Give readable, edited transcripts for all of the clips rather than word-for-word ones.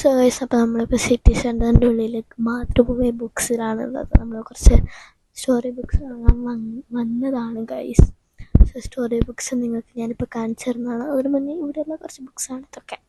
So guys, അപ്പോൾ നമ്മളിപ്പോൾ city സെൻറ്ററിൻ്റെ ഉള്ളിലേക്ക് മാതൃഭൂമി ബുക്സിലാണുള്ളത്. നമ്മൾ കുറച്ച് സ്റ്റോറി ബുക്സ് വാങ്ങാൻ വന്നതാണ് ഗൈസ്. സോ സ്റ്റോറി ബുക്സ് നിങ്ങൾക്ക് ഞാനിപ്പോൾ കാണിച്ചു തരുന്നതാണ്. അതിന് മുന്നേ ഇവിടെയുള്ള കുറച്ച് ബുക്സാണ് ഇതൊക്കെ.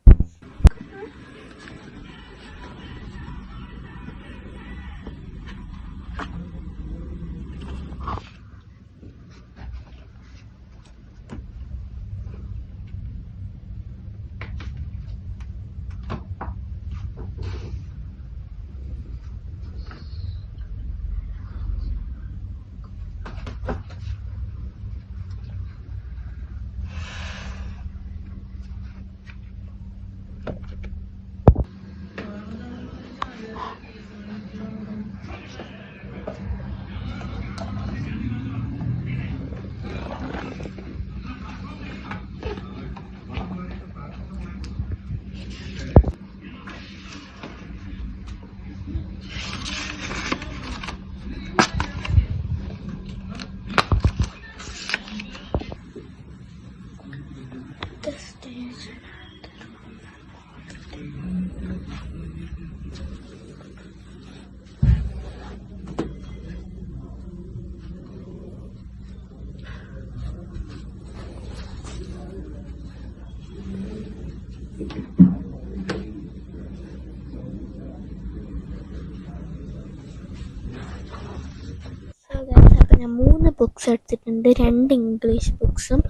അപ്പോൾ ഞാൻ 3 ബുക്സ് എടുത്തിട്ടുണ്ട്. 2 ഇംഗ്ലീഷ് ബുക്സും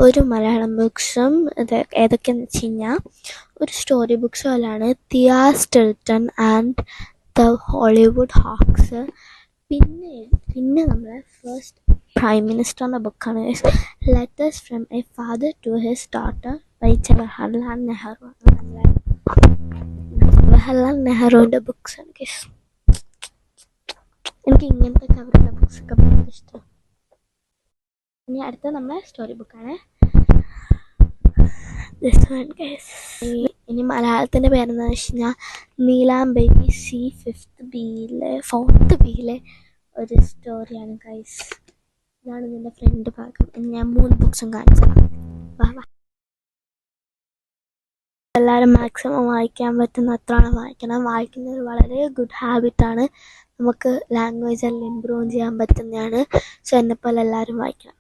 1 മലയാളം ബുക്സും. ഏതൊക്കെയാണെന്ന് വെച്ച് കഴിഞ്ഞാൽ, ഒരു സ്റ്റോറി ബുക്സ് പോലെയാണ് Thea Stilton and the Hollywood hoax. പിന്നെ നമ്മളെ ഫസ്റ്റ് പ്രൈം മിനിസ്റ്ററിൻ്റെ ബുക്കാണ് letters from a father to his daughter by Jawaharlal Nehru. Jawaharlal നെഹ്റുവിൻ്റെ ബുക്സാണ് ഗൈസ്. എനിക്ക് ഇങ്ങനത്തെ കവറുള്ള ബുക്സൊക്കെ ഭയങ്കര ഇഷ്ടം. ഇനി അടുത്ത നമ്മളെ സ്റ്റോറി ബുക്കാണ് ദിസ് വൺ ഗൈസ്. ഇനി മലയാളത്തിൻ്റെ പേരെന്താണെന്ന് വെച്ച് കഴിഞ്ഞാൽ നീലാംബരി സി 4th ബിയിലെ ഒരു സ്റ്റോറിയാണ് ഗൈസ്. ഇതാണ് ഇതിൻ്റെ ഫ്രണ്ട് ഭാഗം. ഇനി ഞാൻ 3 ബുക്സും കാണിച്ചതാണ്. എല്ലാവരും മാക്സിമം വായിക്കാൻ പറ്റുന്ന അത്രയാണ് വായിക്കണം. വായിക്കുന്നത് വളരെ ഗുഡ് ഹാബിറ്റാണ്. നമുക്ക് ലാംഗ്വേജ് എല്ലാം ഇമ്പ്രൂവ് ചെയ്യാൻ പറ്റുന്നതാണ്. സോ എന്നെപ്പോലെ എല്ലാവരും വായിക്കണം.